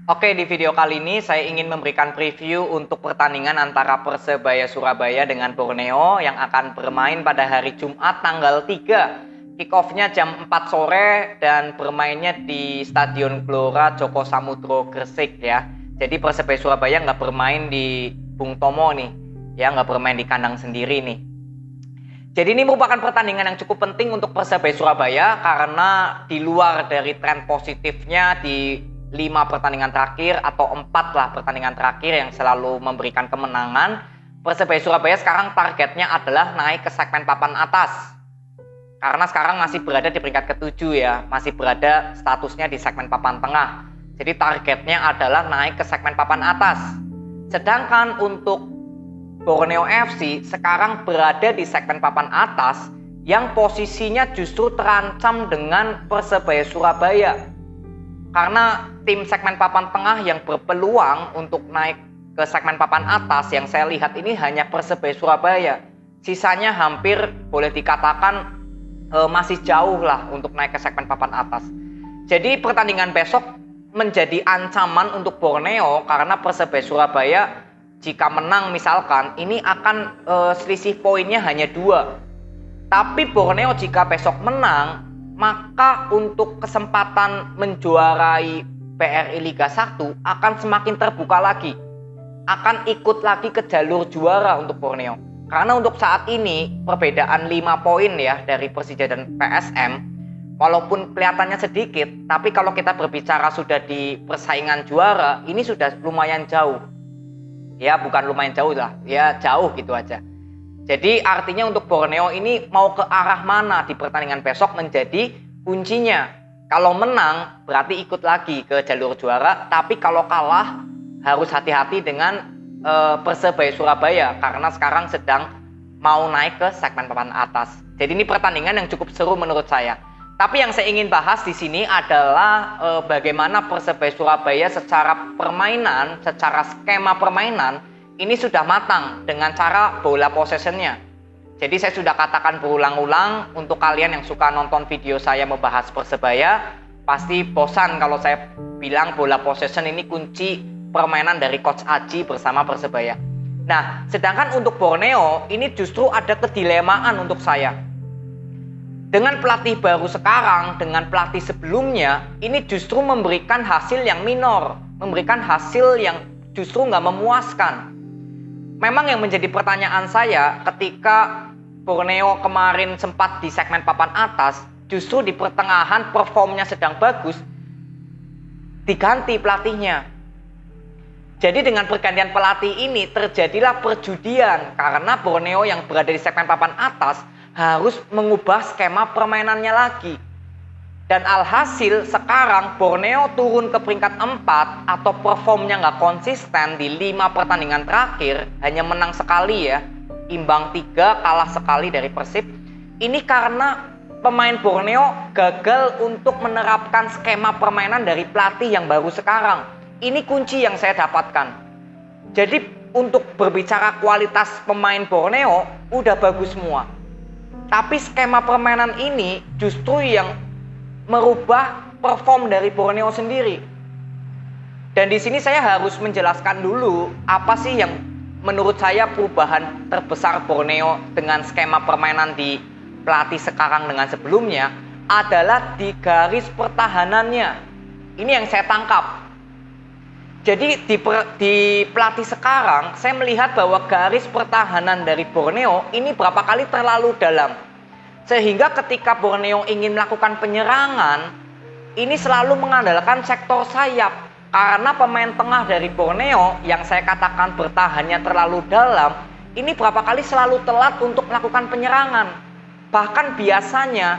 Oke, di video kali ini saya ingin memberikan preview untuk pertandingan antara Persebaya Surabaya dengan Borneo yang akan bermain pada hari Jumat tanggal 3. Kick-off-nya jam 4 sore dan bermainnya di Stadion Gelora Joko Samudro Gresik ya. Jadi Persebaya Surabaya nggak bermain di Bung Tomo nih, ya nggak bermain di kandang sendiri nih. Jadi ini merupakan pertandingan yang cukup penting untuk Persebaya Surabaya karena di luar dari tren positifnya di 5 pertandingan terakhir atau 4 lah pertandingan terakhir yang selalu memberikan kemenangan, Persebaya Surabaya sekarang targetnya adalah naik ke segmen papan atas. Karena sekarang masih berada di peringkat ke-7 ya, masih berada statusnya di segmen papan tengah. Jadi targetnya adalah naik ke segmen papan atas. Sedangkan untuk Borneo FC sekarang berada di segmen papan atas yang posisinya justru terancam dengan Persebaya Surabaya. Karena tim segmen papan tengah yang berpeluang untuk naik ke segmen papan atas yang saya lihat ini hanya Persebaya Surabaya. Sisanya hampir boleh dikatakan masih jauh lah untuk naik ke segmen papan atas. Jadi pertandingan besok menjadi ancaman untuk Borneo karena Persebaya Surabaya jika menang misalkan ini akan selisih poinnya hanya 2. Tapi Borneo jika besok menang maka untuk kesempatan menjuarai BRI Liga 1 akan semakin terbuka lagi. Akan ikut lagi ke jalur juara untuk Borneo. Karena untuk saat ini perbedaan 5 poin ya dari Persija dan PSM. Walaupun kelihatannya sedikit, tapi kalau kita berbicara sudah di persaingan juara, ini sudah lumayan jauh. Ya bukan lumayan jauh lah, ya jauh gitu aja. Jadi artinya untuk Borneo ini mau ke arah mana di pertandingan besok menjadi kuncinya. Kalau menang berarti ikut lagi ke jalur juara, tapi kalau kalah harus hati-hati dengan Persebaya Surabaya karena sekarang sedang mau naik ke segmen papan atas. Jadi ini pertandingan yang cukup seru menurut saya. Tapi yang saya ingin bahas di sini adalah bagaimana Persebaya Surabaya secara permainan, secara skema permainan ini sudah matang dengan cara bola possession-nya. Jadi saya sudah katakan berulang-ulang untuk kalian yang suka nonton video saya membahas Persebaya, pasti bosan kalau saya bilang bola possession ini kunci permainan dari Coach Aji bersama Persebaya. Nah, sedangkan untuk Borneo ini justru ada kedilemaan untuk saya. Dengan pelatih baru sekarang, dengan pelatih sebelumnya, ini justru memberikan hasil yang minor, memberikan hasil yang justru nggak memuaskan. Memang yang menjadi pertanyaan saya ketika Borneo kemarin sempat di segmen papan atas, justru di pertengahan performnya sedang bagus, diganti pelatihnya. Jadi dengan pergantian pelatih ini terjadilah perjudian karena Borneo yang berada di segmen papan atas harus mengubah skema permainannya lagi. Dan alhasil sekarang Borneo turun ke peringkat 4 atau performnya nggak konsisten di 5 pertandingan terakhir, hanya menang sekali ya, imbang 3, kalah sekali dari Persib. Ini karena pemain Borneo gagal untuk menerapkan skema permainan dari pelatih yang baru sekarang. Ini kunci yang saya dapatkan. Jadi untuk berbicara kualitas pemain Borneo udah bagus semua. Tapi skema permainan ini justru yang merubah perform dari Borneo sendiri. Dan di sini saya harus menjelaskan dulu apa sih yang menurut saya perubahan terbesar Borneo dengan skema permainan di pelatih sekarang dengan sebelumnya adalah di garis pertahanannya. Ini yang saya tangkap. Jadi di pelatih sekarang saya melihat bahwa garis pertahanan dari Borneo ini berapa kali terlalu dalam. Sehingga ketika Borneo ingin melakukan penyerangan, ini selalu mengandalkan sektor sayap. Karena pemain tengah dari Borneo yang saya katakan bertahannya terlalu dalam, ini berapa kali selalu telat untuk melakukan penyerangan. Bahkan biasanya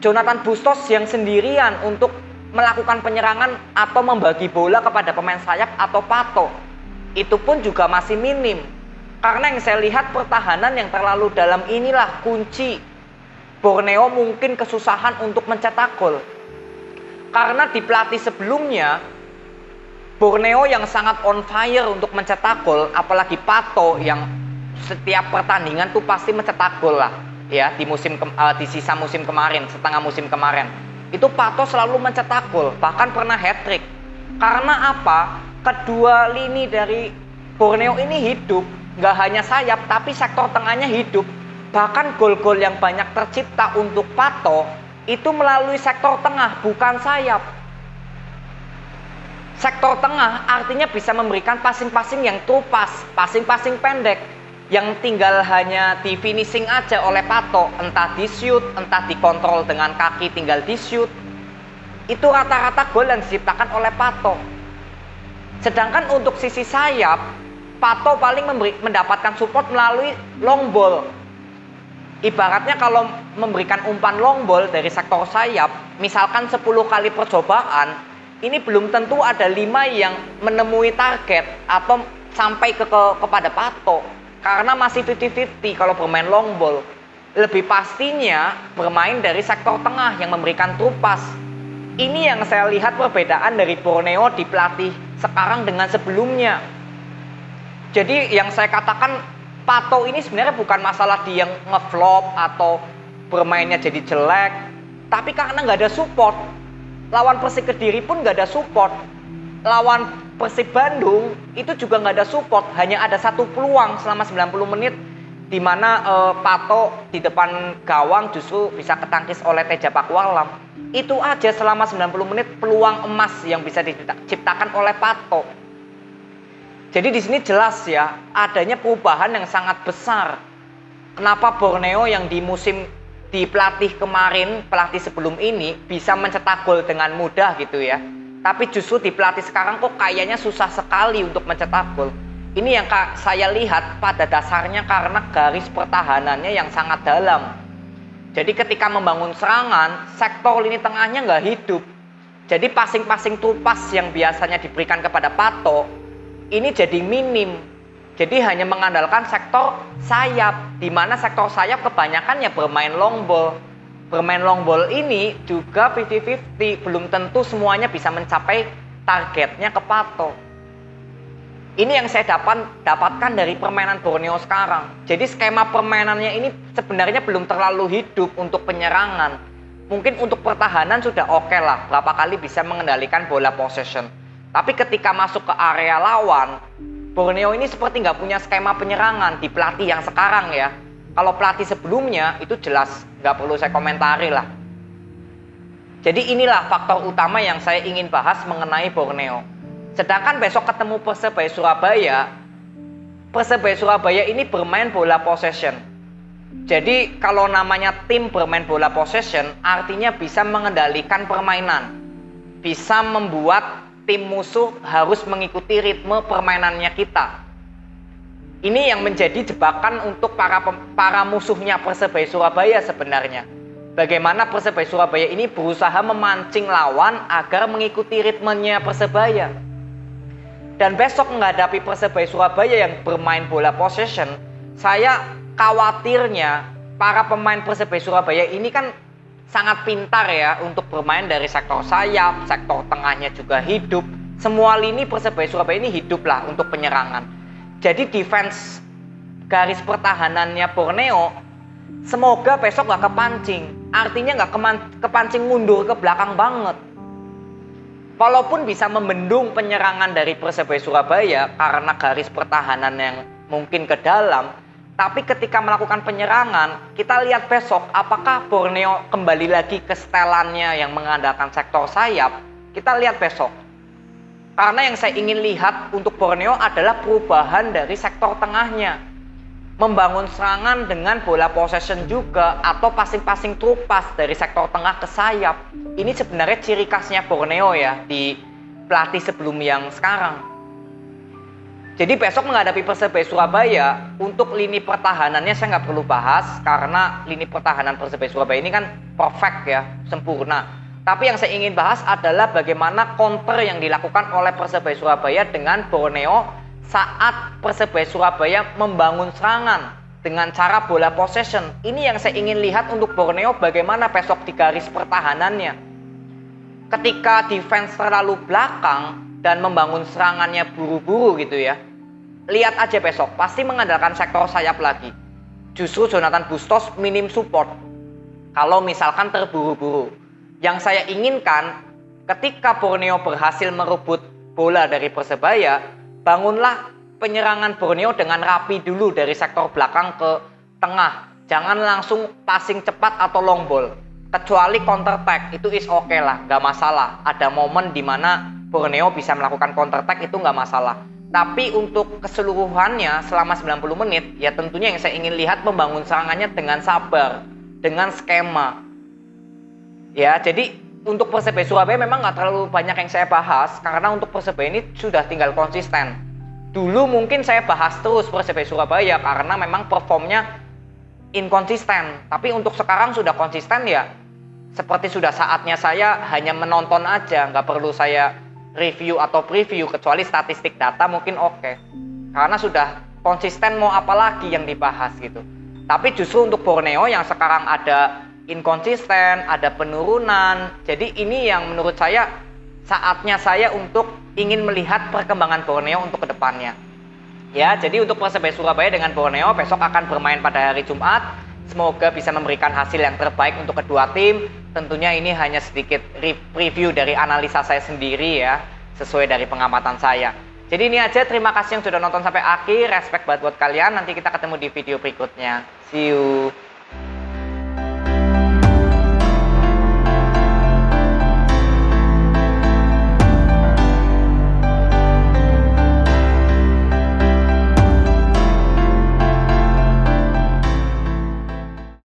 Jonathan Bustos yang sendirian untuk melakukan penyerangan atau membagi bola kepada pemain sayap atau Pato. Itu pun juga masih minim. Karena yang saya lihat pertahanan yang terlalu dalam inilah kunci Borneo mungkin kesusahan untuk mencetak gol. Karena di pelatih sebelumnya Borneo yang sangat on fire untuk mencetak gol, apalagi Pato yang setiap pertandingan tuh pasti mencetak gol lah ya di sisa musim kemarin, setengah musim kemarin. Itu Pato selalu mencetak gol, bahkan pernah hat-trick. Karena apa? Kedua lini dari Borneo ini hidup. Nggak hanya sayap, tapi sektor tengahnya hidup. Bahkan gol-gol yang banyak tercipta untuk Pato itu melalui sektor tengah, bukan sayap. Sektor tengah artinya bisa memberikan passing-passing yang true pass, passing-passing pendek yang tinggal hanya di finishing aja oleh Pato, entah di shoot, entah dikontrol dengan kaki tinggal di shoot. Itu rata-rata gol yang diciptakan oleh Pato. Sedangkan untuk sisi sayap, Pato paling mendapatkan support melalui long ball. Ibaratnya kalau memberikan umpan long ball dari sektor sayap, misalkan 10 kali percobaan, ini belum tentu ada 5 yang menemui target atau sampai kepada Pato. Karena masih 50-50 kalau bermain long ball. Lebih pastinya bermain dari sektor tengah yang memberikan true pass. Ini yang saya lihat perbedaan dari Borneo di pelatih sekarang dengan sebelumnya. Jadi yang saya katakan Pato ini sebenarnya bukan masalah dia ngeflop atau bermainnya jadi jelek. Tapi karena nggak ada support. Lawan Persik Kediri pun nggak ada support. Lawan Persib Bandung itu juga nggak ada support. Hanya ada satu peluang selama 90 menit di mana Pato di depan gawang justru bisa ketangkis oleh Teja Pakualam. Itu aja selama 90 menit peluang emas yang bisa diciptakan oleh Pato. Jadi di sini jelas ya, adanya perubahan yang sangat besar. Kenapa Borneo yang di pelatih kemarin, pelatih sebelum ini bisa mencetak gol dengan mudah gitu ya. Tapi justru di pelatih sekarang kok kayaknya susah sekali untuk mencetak gol. Ini yang saya lihat pada dasarnya karena garis pertahanannya yang sangat dalam. Jadi ketika membangun serangan, sektor lini tengahnya nggak hidup. Jadi passing-passing true pass yang biasanya diberikan kepada Pato, ini jadi minim. Jadi hanya mengandalkan sektor sayap, di mana sektor sayap kebanyakan ya bermain long ball. Bermain long ball ini juga 50-50, belum tentu semuanya bisa mencapai targetnya ke Pato. Ini yang saya dapatkan dari permainan Borneo sekarang. Jadi skema permainannya ini sebenarnya belum terlalu hidup untuk penyerangan. Mungkin untuk pertahanan sudah oke lah, berapa kali bisa mengendalikan bola possession. Tapi ketika masuk ke area lawan, Borneo ini seperti nggak punya skema penyerangan di pelatih yang sekarang ya. Kalau pelatih sebelumnya itu jelas nggak perlu saya komentari lah. Jadi inilah faktor utama yang saya ingin bahas mengenai Borneo. Sedangkan besok ketemu Persebaya Surabaya ini bermain bola possession. Jadi kalau namanya tim bermain bola possession, artinya bisa mengendalikan permainan. Bisa membuat tim musuh harus mengikuti ritme permainannya kita. Ini yang menjadi jebakan untuk para musuhnya Persebaya Surabaya sebenarnya. Bagaimana Persebaya Surabaya ini berusaha memancing lawan agar mengikuti ritmenya Persebaya. Dan besok menghadapi Persebaya Surabaya yang bermain bola possession, saya khawatirnya para pemain Persebaya Surabaya ini kan sangat pintar ya untuk bermain dari sektor sayap, sektor tengahnya juga hidup. Semua lini Persebaya Surabaya ini hidup lah untuk penyerangan. Jadi defense garis pertahanannya Borneo semoga besok nggak kepancing. Artinya nggak kepancing mundur ke belakang banget. Walaupun bisa membendung penyerangan dari Persebaya Surabaya karena garis pertahanan yang mungkin ke dalam, tapi ketika melakukan penyerangan, kita lihat besok apakah Borneo kembali lagi ke setelannya yang mengandalkan sektor sayap. Kita lihat besok. Karena yang saya ingin lihat untuk Borneo adalah perubahan dari sektor tengahnya. Membangun serangan dengan bola possession juga atau passing-passing true pass dari sektor tengah ke sayap. Ini sebenarnya ciri khasnya Borneo ya di pelatih sebelum yang sekarang. Jadi besok menghadapi Persebaya Surabaya, untuk lini pertahanannya saya nggak perlu bahas karena lini pertahanan Persebaya Surabaya ini kan perfect ya, sempurna. Tapi yang saya ingin bahas adalah bagaimana counter yang dilakukan oleh Persebaya Surabaya dengan Borneo saat Persebaya Surabaya membangun serangan dengan cara bola possession. Ini yang saya ingin lihat untuk Borneo bagaimana besok di garis pertahanannya. Ketika defense terlalu belakang dan membangun serangannya buru-buru gitu ya. Lihat aja besok, pasti mengandalkan sektor sayap lagi. Justru Jonathan Bustos minim support. Kalau misalkan terburu-buru. Yang saya inginkan ketika Borneo berhasil merebut bola dari Persebaya, bangunlah penyerangan Borneo dengan rapi dulu dari sektor belakang ke tengah. Jangan langsung passing cepat atau long ball. Kecuali counter attack, itu is oke lah, nggak masalah. Ada momen di mana Borneo bisa melakukan counter attack, itu nggak masalah. Tapi untuk keseluruhannya selama 90 menit, ya tentunya yang saya ingin lihat membangun serangannya dengan sabar, dengan skema. Ya, jadi untuk Persebaya Surabaya memang nggak terlalu banyak yang saya bahas, karena untuk Persebaya ini sudah tinggal konsisten. Dulu mungkin saya bahas terus Persebaya Surabaya karena memang performnya inkonsisten, tapi untuk sekarang sudah konsisten ya. Seperti sudah saatnya saya hanya menonton aja, nggak perlu saya review atau preview, kecuali statistik data mungkin oke. Karena sudah konsisten, mau apa lagi yang dibahas gitu. Tapi justru untuk Borneo yang sekarang ada inkonsisten, ada penurunan. Jadi ini yang menurut saya saatnya saya untuk ingin melihat perkembangan Borneo untuk kedepannya. Ya, jadi untuk Persebaya Surabaya dengan Borneo besok akan bermain pada hari Jumat. Semoga bisa memberikan hasil yang terbaik untuk kedua tim. Tentunya ini hanya sedikit review dari analisa saya sendiri ya, sesuai dari pengamatan saya. Jadi ini aja, terima kasih yang sudah nonton sampai akhir. Respect buat kalian. Nanti kita ketemu di video berikutnya. See you.